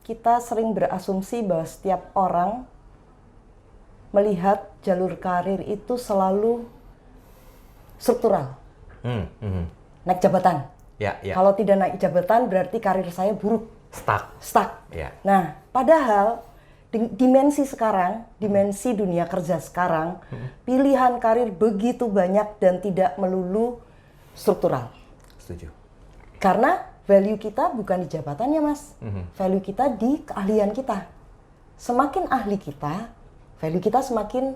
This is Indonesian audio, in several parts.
kita sering berasumsi bahwa setiap orang melihat jalur karir itu selalu struktural. Naik jabatan. Ya. Kalau tidak naik jabatan berarti karir saya buruk. Stuck. Ya. Nah, padahal dimensi sekarang, dimensi dunia kerja sekarang, pilihan karir begitu banyak dan tidak melulu struktural. Setuju. Karena value kita bukan di jabatannya, Mas. Value kita di keahlian kita. Semakin ahli kita, value kita semakin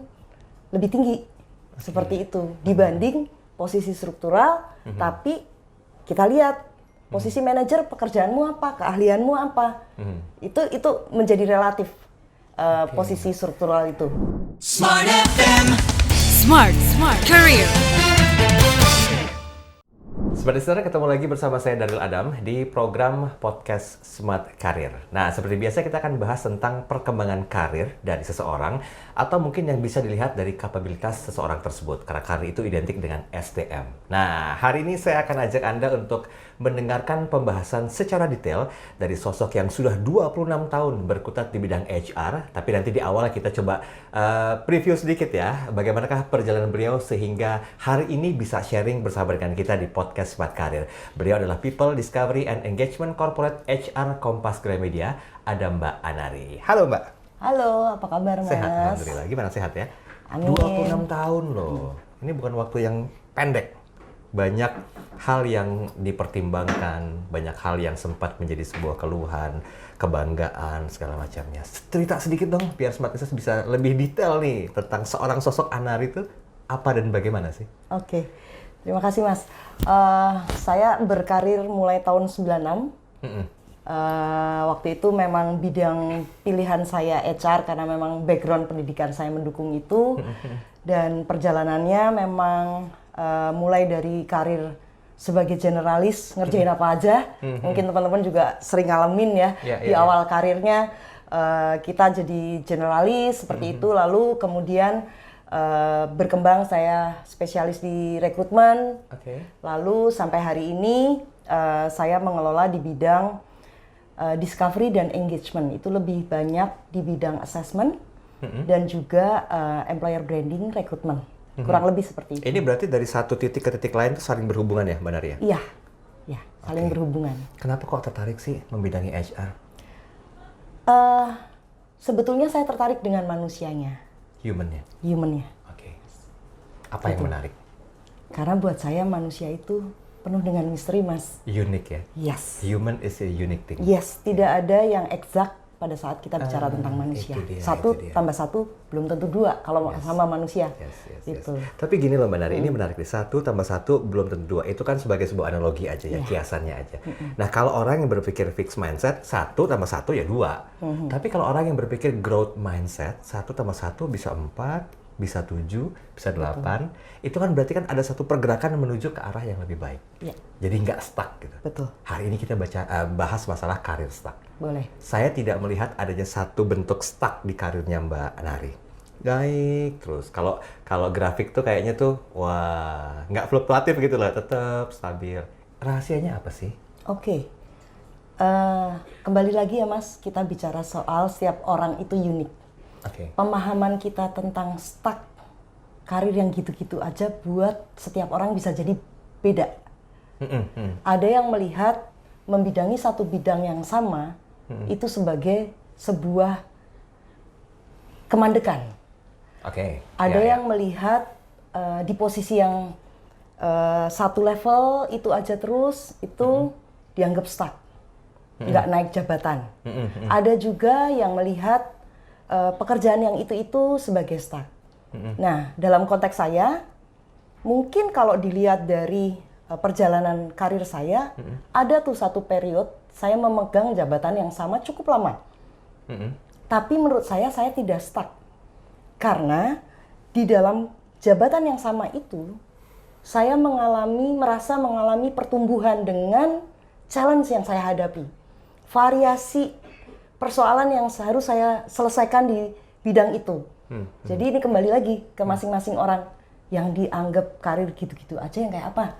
lebih tinggi. Seperti itu. Dibanding posisi struktural, tapi kita lihat posisi manajer, pekerjaanmu apa, keahlianmu apa. Itu menjadi relatif posisi struktural itu. Smart FM. Smart Career. Smart Listener, ketemu lagi bersama saya Daryl Adam di program podcast Smart Career. Nah, seperti biasa kita akan bahas tentang perkembangan karir dari seseorang atau mungkin yang bisa dilihat dari kapabilitas seseorang tersebut, karena karir itu identik dengan SDM. Nah, hari ini saya akan ajak Anda untuk mendengarkan pembahasan secara detail dari sosok yang sudah 26 tahun berkutat di bidang HR, tapi nanti di awal kita coba preview sedikit ya, bagaimanakah perjalanan beliau sehingga hari ini bisa sharing bersama dengan kita di podcast Smart Career. Beliau adalah People Discovery and Engagement Corporate HR Kompas Gramedia, ada Mbak Anari. Halo Mbak. Halo, apa kabar Mas? Sehat, alhamdulillah. Gimana, sehat ya? Amin. 26 tahun loh. Ini bukan waktu yang pendek. Banyak hal yang dipertimbangkan, banyak hal yang sempat menjadi sebuah keluhan, kebanggaan, segala macamnya. Cerita sedikit dong, biar Smart Listeners bisa lebih detail nih tentang seorang sosok Anari itu apa dan bagaimana sih? Oke, terima kasih Mas. Saya berkarir mulai tahun 96. Waktu itu memang bidang pilihan saya HR karena memang background pendidikan saya mendukung itu. Dan perjalanannya memang mulai dari karir sebagai generalis, ngerjain apa aja. Mungkin teman-teman juga sering ngalamin ya, di awal karirnya kita jadi generalis seperti itu. Lalu kemudian berkembang saya spesialis di rekrutmen. Lalu sampai hari ini saya mengelola di bidang discovery dan engagement. Itu lebih banyak di bidang assessment dan juga employer branding, rekrutmen. Kurang lebih seperti itu. Ini berarti dari satu titik ke titik lain itu saling berhubungan ya, Mbak Nari? Iya, saling berhubungan. Kenapa kok tertarik sih membidangi HR? Sebetulnya saya tertarik dengan manusianya. Human-nya. Oke. Apa yang menarik? Karena buat saya manusia itu penuh dengan misteri, Mas. Unik ya? Yes. Human is a unique thing. Yes, tidak ada yang exact pada saat kita bicara tentang manusia. Satu tambah satu belum tentu dua kalau sama manusia. Gitu. Tapi gini loh Mbak Nari, ini menarik nih. 1 + 1 belum tentu 2. Itu kan sebagai sebuah analogi aja ya, kiasannya aja. Nah, kalau orang yang berpikir fixed mindset, 1 + 1 ya 2. Tapi kalau orang yang berpikir growth mindset, 1 + 1 bisa 4, bisa 7, bisa 8. Itu kan berarti kan ada satu pergerakan menuju ke arah yang lebih baik. Jadi nggak stuck gitu. Betul. Hari ini kita bahas masalah karir stuck. Boleh. Saya tidak melihat adanya satu bentuk stuck di karirnya Mbak Nari. Baik, terus kalau grafik tuh kayaknya tuh wah nggak fluktuatif gitu loh, tetap stabil. Rahasianya apa sih? Oke. Kembali lagi ya Mas, kita bicara soal setiap orang itu unik. Pemahaman kita tentang stuck karir yang gitu-gitu aja buat setiap orang bisa jadi beda. Ada yang melihat membidangi satu bidang yang sama itu sebagai sebuah kemandekan. Ada yang melihat di posisi yang satu level itu aja terus itu dianggap stuck, nggak naik jabatan. Ada juga yang melihat pekerjaan yang itu sebagai stuck. Nah, dalam konteks saya, mungkin kalau dilihat dari perjalanan karir saya, ada tuh satu periode saya memegang jabatan yang sama cukup lama. Tapi menurut saya tidak stuck. Karena di dalam jabatan yang sama itu, saya merasa mengalami pertumbuhan dengan challenge yang saya hadapi. Variasi persoalan yang harus saya selesaikan di bidang itu. Jadi ini kembali lagi ke masing-masing orang yang dianggap karir gitu-gitu aja yang kayak apa.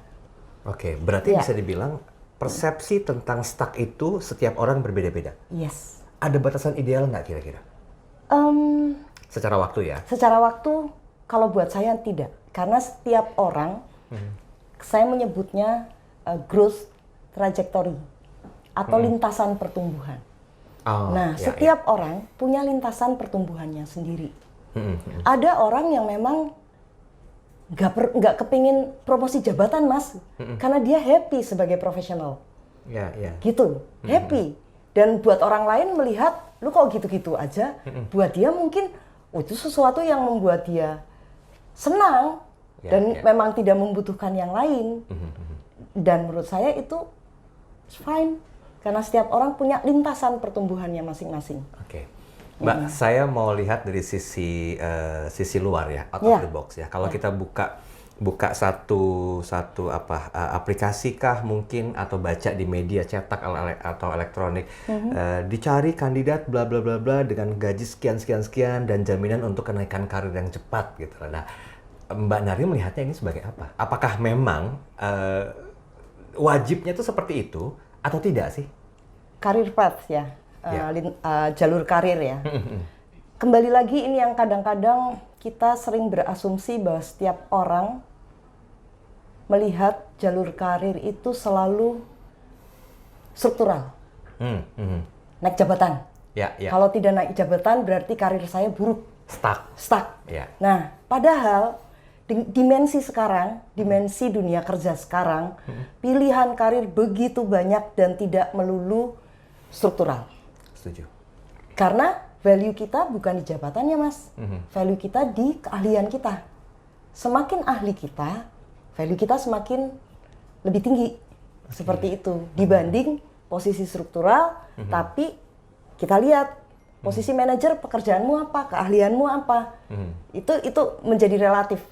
Berarti bisa dibilang persepsi tentang stuck itu setiap orang berbeda-beda. Yes. Ada batasan ideal nggak kira-kira? Secara waktu ya? Secara waktu, kalau buat saya tidak. Karena setiap orang, saya menyebutnya growth trajectory atau lintasan pertumbuhan. Setiap orang punya lintasan pertumbuhannya sendiri. Ada orang yang memang nggak kepingin promosi jabatan, Mas, karena dia happy sebagai profesional. Gitu, happy. Dan buat orang lain melihat, lu kok gitu-gitu aja, buat dia mungkin, itu sesuatu yang membuat dia senang, dan memang tidak membutuhkan yang lain. Dan menurut saya itu fine, karena setiap orang punya lintasan pertumbuhannya masing-masing. Oke. Mbak, saya mau lihat dari sisi luar ya, out of the box ya. Kalau kita buka satu aplikasi kah mungkin, atau baca di media cetak atau elektronik, dicari kandidat bla bla bla bla dengan gaji sekian dan jaminan untuk kenaikan karir yang cepat gitu. Nah, Mbak Nari melihatnya ini sebagai apa? Apakah memang wajibnya itu seperti itu atau tidak sih? Career path ya, jalur karir ya. Kembali lagi, ini yang kadang-kadang kita sering berasumsi bahwa setiap orang melihat jalur karir itu selalu struktural. Naik jabatan. Kalau tidak naik jabatan berarti karir saya buruk. Stuck. Nah, padahal dimensi sekarang, dimensi dunia kerja sekarang, pilihan karir begitu banyak dan tidak melulu struktural. Setuju. Karena value kita bukan di jabatannya, Mas. Value kita di keahlian kita. Semakin ahli kita, value kita semakin lebih tinggi. Seperti itu. Dibanding posisi struktural, tapi kita lihat posisi manajer, pekerjaanmu apa, keahlianmu apa. Itu menjadi relatif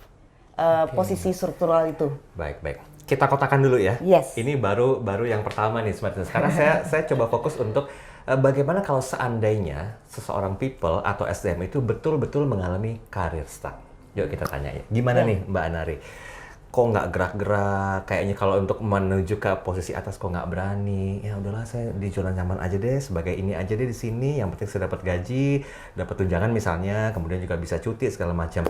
posisi struktural itu. Baik. Kita kotakan dulu ya. Yes. Ini baru yang pertama nih, Smart. Sekarang saya coba fokus untuk bagaimana kalau seandainya seseorang people atau SDM itu betul-betul mengalami career stuck. Yuk kita tanya ya. Gimana nih Mbak Nari? Kok nggak gerak-gerak? Kayaknya kalau untuk menuju ke posisi atas kok nggak berani. Ya udahlah, saya di zona nyaman aja deh, sebagai ini aja deh di sini. Yang penting saya dapat gaji, dapat tunjangan misalnya, kemudian juga bisa cuti segala macam.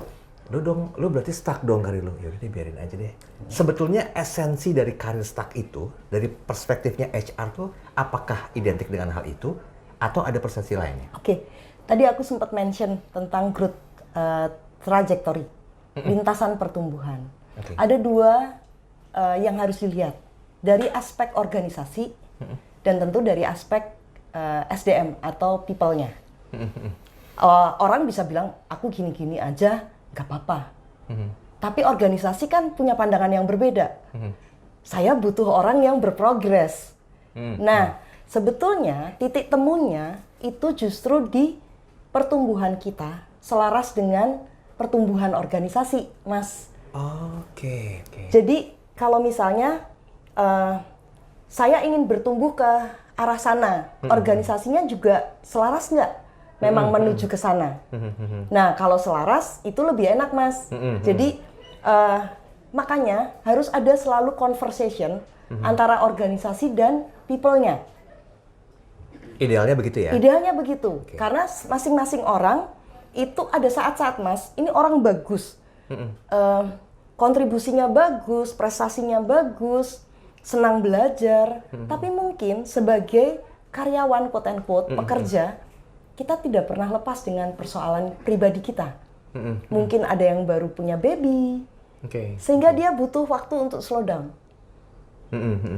Lu berarti stuck dong karir lu. Ya udah deh, biarin aja deh. Sebetulnya esensi dari career stuck itu, dari perspektifnya HR tuh, apakah identik dengan hal itu atau ada persepsi lainnya? Oke. Tadi aku sempat mention tentang growth trajectory, lintasan pertumbuhan. Ada dua yang harus dilihat, dari aspek organisasi dan tentu dari aspek SDM atau people-nya. Orang bisa bilang, aku gini-gini aja, nggak apa-apa. Tapi organisasi kan punya pandangan yang berbeda. Saya butuh orang yang berprogres. Nah, sebetulnya titik temunya itu justru di pertumbuhan kita selaras dengan pertumbuhan organisasi, Mas. Oke. Jadi kalau misalnya saya ingin bertumbuh ke arah sana, organisasinya juga selaras nggak? Memang menuju ke sana. Nah, kalau selaras itu lebih enak, Mas. Jadi makanya harus ada selalu conversation antara organisasi dan people-nya. Idealnya begitu ya? Idealnya begitu. Karena masing-masing orang itu ada saat-saat, Mas, ini orang bagus. Kontribusinya bagus, prestasinya bagus, senang belajar. Tapi mungkin sebagai karyawan quote-unquote, pekerja, kita tidak pernah lepas dengan persoalan pribadi kita. Mungkin ada yang baru punya baby, sehingga dia butuh waktu untuk slow down.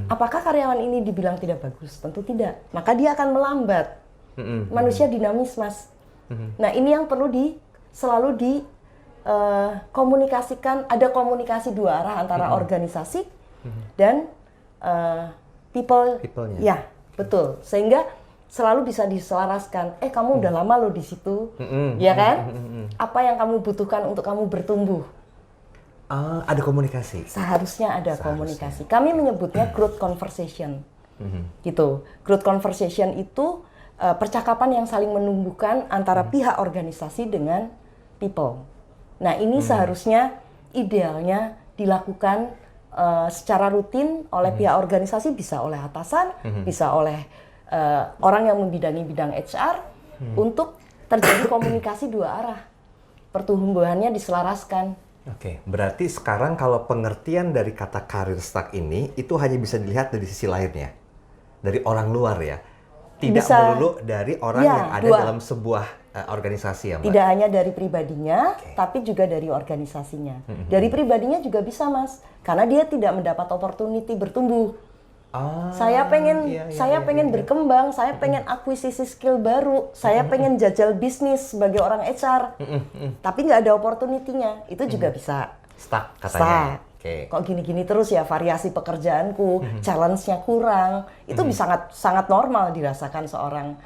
Apakah karyawan ini dibilang tidak bagus? Tentu tidak. Maka dia akan melambat. Manusia dinamis, Mas. Nah, ini yang perlu selalu dikomunikasikan. Ada komunikasi dua arah antara organisasi dan people-nya. Ya, betul. Sehingga selalu bisa diselaraskan. Kamu udah lama lo di situ, ya kan? Apa yang kamu butuhkan untuk kamu bertumbuh? Ada komunikasi. Seharusnya ada komunikasi. Kami menyebutnya growth conversation, gitu. Growth conversation itu percakapan yang saling menumbuhkan antara pihak organisasi dengan people. Nah, ini seharusnya idealnya dilakukan secara rutin oleh pihak organisasi, bisa oleh atasan, bisa oleh orang yang membidangi bidang HR untuk terjadi komunikasi dua arah. Pertumbuhannya diselaraskan. Oke, berarti sekarang kalau pengertian dari kata career stack ini itu hanya bisa dilihat dari sisi lahirnya, dari orang luar ya, tidak melulu dari orang yang ada dalam sebuah organisasi ya Mbak? Tidak hanya dari pribadinya, tapi juga dari organisasinya. Dari pribadinya juga bisa Mas, karena dia tidak mendapat opportunity bertumbuh. Saya pengen berkembang, saya pengen akuisisi skill baru, saya pengen jajal bisnis sebagai orang HR, tapi nggak ada opportunity-nya, itu juga bisa stuck katanya. Kok gini-gini terus ya, variasi pekerjaanku, challenge-nya kurang, itu bisa sangat normal dirasakan seorang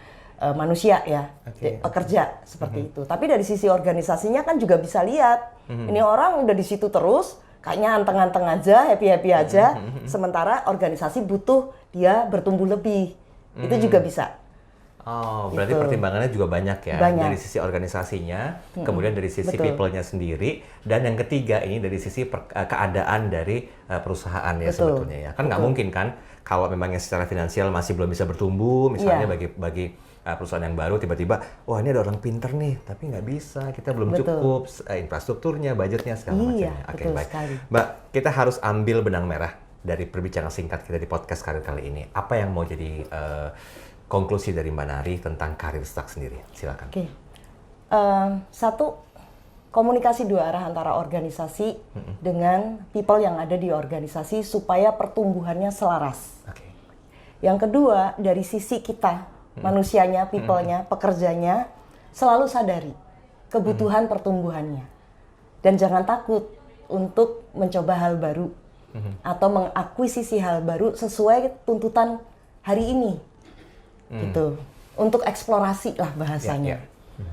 manusia ya, pekerja seperti itu. Tapi dari sisi organisasinya kan juga bisa lihat, ini orang udah di situ terus, kayaknya anteng-anteng aja, happy-happy aja, sementara organisasi butuh dia bertumbuh lebih. Itu juga bisa. Oh, berarti pertimbangannya juga banyak ya. Dari sisi organisasinya, kemudian dari sisi people-nya sendiri, dan yang ketiga ini dari sisi keadaan dari perusahaan ya sebetulnya ya. Kan nggak mungkin kan kalau memangnya secara finansial masih belum bisa bertumbuh, misalnya bagi perusahaan yang baru tiba-tiba, wah ini ada orang pinter nih, tapi nggak bisa, kita belum cukup infrastrukturnya, budgetnya segala macamnya. Oke, baik. Sekali. Mbak, kita harus ambil benang merah dari perbincangan singkat kita di podcast Karir kali ini. Apa yang mau jadi konklusi dari Mbak Nari tentang career stack sendiri? Silakan. Oke. Satu, komunikasi dua arah antara organisasi dengan people yang ada di organisasi supaya pertumbuhannya selaras. Yang kedua, dari sisi kita, manusianya, people-nya, pekerjanya, selalu sadari kebutuhan pertumbuhannya. Dan jangan takut untuk mencoba hal baru atau mengakuisisi hal baru sesuai tuntutan hari ini. Gitu. Untuk eksplorasi lah bahasanya.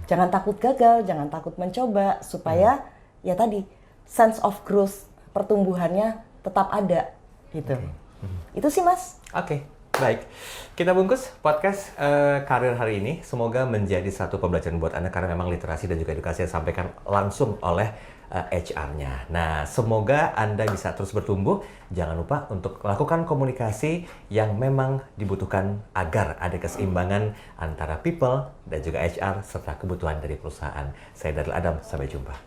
Jangan takut gagal, jangan takut mencoba, supaya ya tadi, sense of growth, pertumbuhannya tetap ada. Gitu. Itu sih Mas. Baik, kita bungkus podcast karir hari ini. Semoga menjadi satu pembelajaran buat Anda karena memang literasi dan juga edukasi yang disampaikan langsung oleh HR-nya. Nah, semoga Anda bisa terus bertumbuh. Jangan lupa untuk lakukan komunikasi yang memang dibutuhkan agar ada keseimbangan antara people dan juga HR serta kebutuhan dari perusahaan. Saya Daryl Adam, sampai jumpa.